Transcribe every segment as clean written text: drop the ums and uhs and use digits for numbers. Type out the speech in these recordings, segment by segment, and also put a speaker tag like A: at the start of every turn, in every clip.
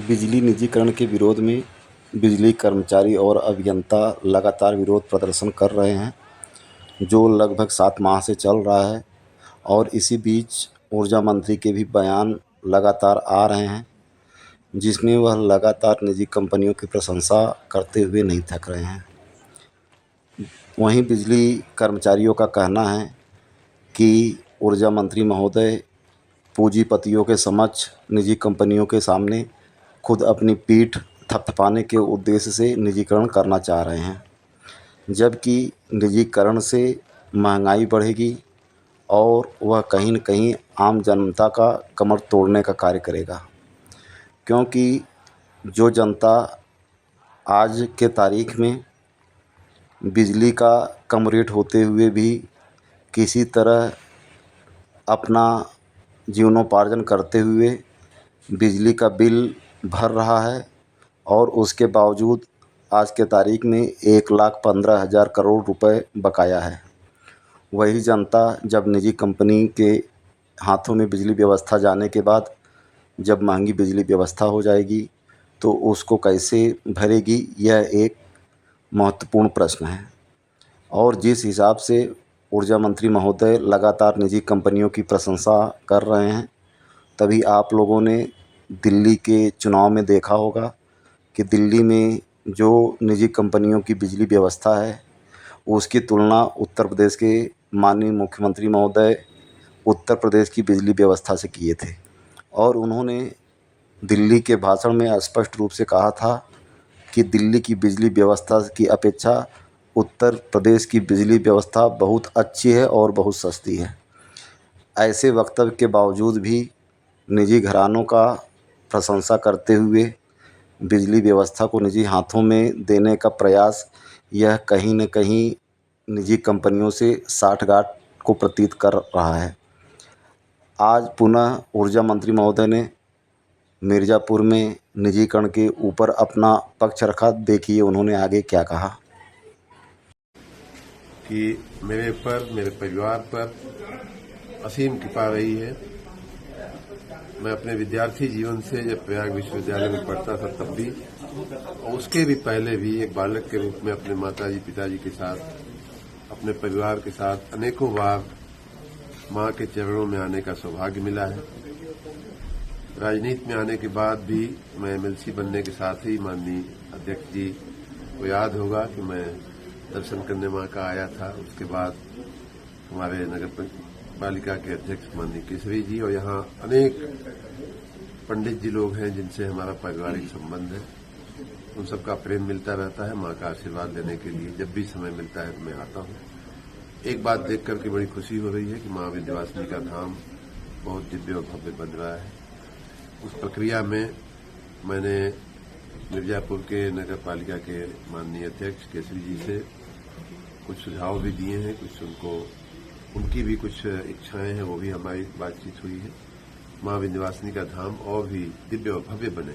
A: बिजली निजीकरण के विरोध में बिजली कर्मचारी और अभियंता लगातार विरोध प्रदर्शन कर रहे हैं, जो लगभग 7 माह से चल रहा है। और इसी बीच ऊर्जा मंत्री के भी बयान लगातार आ रहे हैं, जिसमें वह लगातार निजी कंपनियों की प्रशंसा करते हुए नहीं थक रहे हैं। वहीं बिजली कर्मचारियों का कहना है कि ऊर्जा मंत्री महोदय पूंजीपतियों के समक्ष निजी कंपनियों के सामने खुद अपनी पीठ थपथपाने के उद्देश्य से निजीकरण करना चाह रहे हैं, जबकि निजीकरण से महंगाई बढ़ेगी और वह कहीं न कहीं आम जनता का कमर तोड़ने का कार्य करेगा। क्योंकि जो जनता आज के तारीख में बिजली का कम रेट होते हुए भी किसी तरह अपना जीवनोपार्जन करते हुए बिजली का बिल भर रहा है, और उसके बावजूद आज के तारीख में 1,15,000 करोड़ रुपए बकाया है। वही जनता जब निजी कंपनी के हाथों में बिजली व्यवस्था जाने के बाद जब महंगी बिजली व्यवस्था हो जाएगी तो उसको कैसे भरेगी, यह एक महत्वपूर्ण प्रश्न है। और जिस हिसाब से ऊर्जा मंत्री महोदय लगातार निजी कंपनियों की प्रशंसा कर रहे हैं, तभी आप लोगों ने दिल्ली के चुनाव में देखा होगा कि दिल्ली में जो निजी कंपनियों की बिजली व्यवस्था है, उसकी तुलना उत्तर प्रदेश के माननीय मुख्यमंत्री महोदय उत्तर प्रदेश की बिजली व्यवस्था से किए थे। और उन्होंने दिल्ली के भाषण में स्पष्ट रूप से कहा था कि दिल्ली की बिजली व्यवस्था की अपेक्षा उत्तर प्रदेश की बिजली व्यवस्था बहुत अच्छी है और बहुत सस्ती है। ऐसे वक्तव्य के बावजूद भी निजी घरानों का प्रशंसा करते हुए बिजली व्यवस्था को निजी हाथों में देने का प्रयास, यह कहीं न कहीं निजी कंपनियों से साठगांठ को प्रतीत कर रहा है। आज पुनः ऊर्जा मंत्री महोदय ने मिर्ज़ापुर में निजीकरण के ऊपर अपना पक्ष रखा। देखिए उन्होंने आगे क्या कहा।
B: कि मेरे पर, मेरे परिवार पर असीम कृपा रही है। मैं अपने विद्यार्थी जीवन से जब प्रयाग विश्वविद्यालय में पढ़ता था तब भी, और उसके भी पहले भी एक बालक के रूप में अपने माताजी पिताजी के साथ, अपने परिवार के साथ अनेकों बार मां के चरणों में आने का सौभाग्य मिला है। राजनीति में आने के बाद भी मैं एमएलसी बनने के साथ ही माननीय अध्यक्ष जी को याद होगा कि मैं दर्शन करने मां का आया था। उसके बाद हमारे नगर पालिका के अध्यक्ष माननीय केसरी जी, और यहाँ अनेक पंडित जी लोग हैं जिनसे हमारा पारिवारिक संबंध है। उन सबका प्रेम मिलता रहता है। मां का आशीर्वाद लेने के लिए जब भी समय मिलता है मैं आता हूँ। एक बात देख करके बड़ी खुशी हो रही है कि मां विंध्यवासिनी का धाम बहुत दिव्य और भव्य बन रहा है। उस प्रक्रिया में मैंने मिर्जापुर के नगर पालिका के माननीय अध्यक्ष केसरी जी से कुछ सुझाव भी दिए हैं, कुछ उनकी भी कुछ इच्छाएं हैं, वो भी हमारी बातचीत हुई है। मां विंध्यवासिनी का धाम और भी दिव्य और भव्य बने,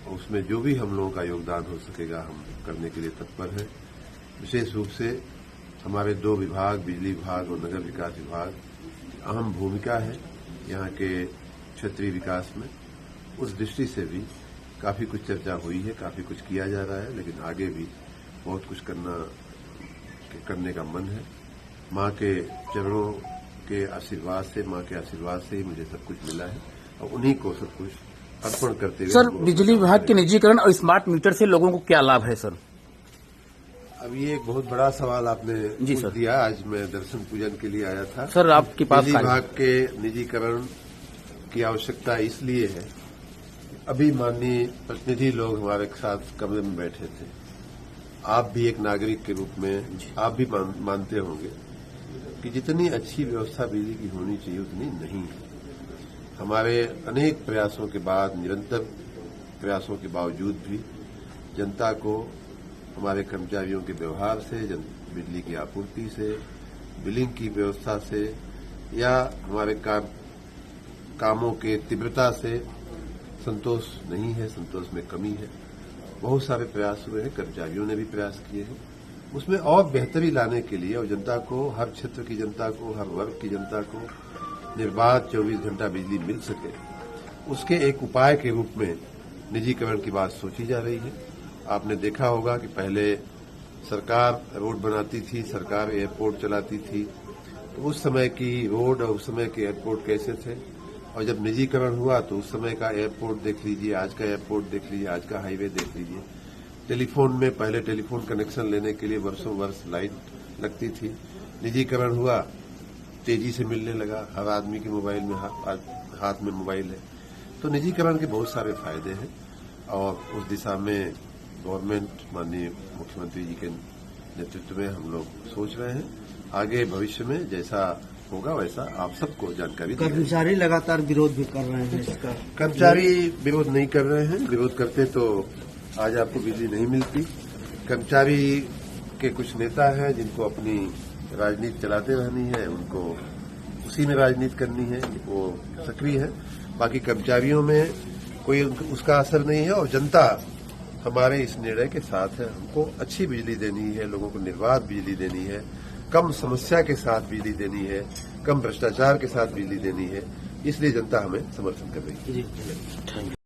B: और उसमें जो भी हम लोगों का योगदान हो सकेगा हम करने के लिए तत्पर हैं। विशेष रूप से हमारे 2 विभाग, बिजली विभाग और नगर विकास विभाग, अहम भूमिका है यहाँ के क्षेत्रीय विकास में। उस दृष्टि से भी काफी कुछ चर्चा हुई है, काफी कुछ किया जा रहा है, लेकिन आगे भी बहुत कुछ करने का मन है। मां के चरणों के आशीर्वाद से, मां के आशीर्वाद से ही मुझे सब कुछ मिला है, और उन्हीं को सब कुछ अर्पण करते हुए।
C: सर, बिजली विभाग के निजीकरण और स्मार्ट मीटर से लोगों को क्या लाभ है सर?
B: अब ये एक बहुत बड़ा सवाल आपने
C: जी
B: पूछ दिया। आज मैं दर्शन पूजन के लिए आया था।
C: सर, आपके पास
B: बिजली विभाग के निजीकरण की आवश्यकता इसलिए है, अभी माननीय प्रतिनिधि लोग हमारे साथ कमरे में बैठे थे। आप भी एक नागरिक के रूप में आप भी मानते होंगे कि जितनी अच्छी व्यवस्था बिजली की होनी चाहिए उतनी नहीं है। हमारे अनेक प्रयासों के बाद, निरंतर प्रयासों के बावजूद भी जनता को हमारे कर्मचारियों के व्यवहार से, बिजली की आपूर्ति से, बिलिंग की व्यवस्था से, या हमारे कामों के तीव्रता से संतोष नहीं है, संतोष में कमी है। बहुत सारे प्रयास हुए हैं, कर्मचारियों ने भी प्रयास किए हैं। उसमें और बेहतरी लाने के लिए, और जनता को, हर क्षेत्र की जनता को, हर वर्ग की जनता को निर्बाध 24 घंटा बिजली मिल सके, उसके एक उपाय के रूप में निजीकरण की बात सोची जा रही है। आपने देखा होगा कि पहले सरकार रोड बनाती थी, सरकार एयरपोर्ट चलाती थी, तो उस समय की रोड और उस समय के एयरपोर्ट कैसे थे, और जब निजीकरण हुआ तो उस समय का एयरपोर्ट देख लीजिए, आज का एयरपोर्ट देख लीजिए, आज का हाईवे देख लीजिए। टेलीफोन में पहले टेलीफोन कनेक्शन लेने के लिए वर्षों वर्ष लाइन लगती थी। निजीकरण हुआ, तेजी से मिलने लगा, हर आदमी के मोबाइल में हाथ में मोबाइल है। तो निजीकरण के बहुत सारे फायदे हैं और उस दिशा में गवर्नमेंट, माननीय मुख्यमंत्री जी के नेतृत्व में हम लोग सोच रहे हैं। आगे भविष्य में जैसा होगा वैसा आप सबको जानकारी दी जाएगी।
D: कर्मचारी लगातार विरोध भी कर रहे हैं इसका।
B: कर्मचारी विरोध नहीं कर रहे हैं, विरोध करते तो आज आपको बिजली नहीं मिलती। कर्मचारी के कुछ नेता हैं जिनको अपनी राजनीति चलाते रहनी है, उनको उसी में राजनीति करनी है, वो सक्रिय है। बाकी कर्मचारियों में कोई उसका असर नहीं है और जनता हमारे इस निर्णय के साथ है। हमको अच्छी बिजली देनी है, लोगों को निर्बाध बिजली देनी है, कम समस्या के साथ बिजली देनी है, कम भ्रष्टाचार के साथ बिजली देनी है, इसलिए जनता हमें समर्थन कर रही है।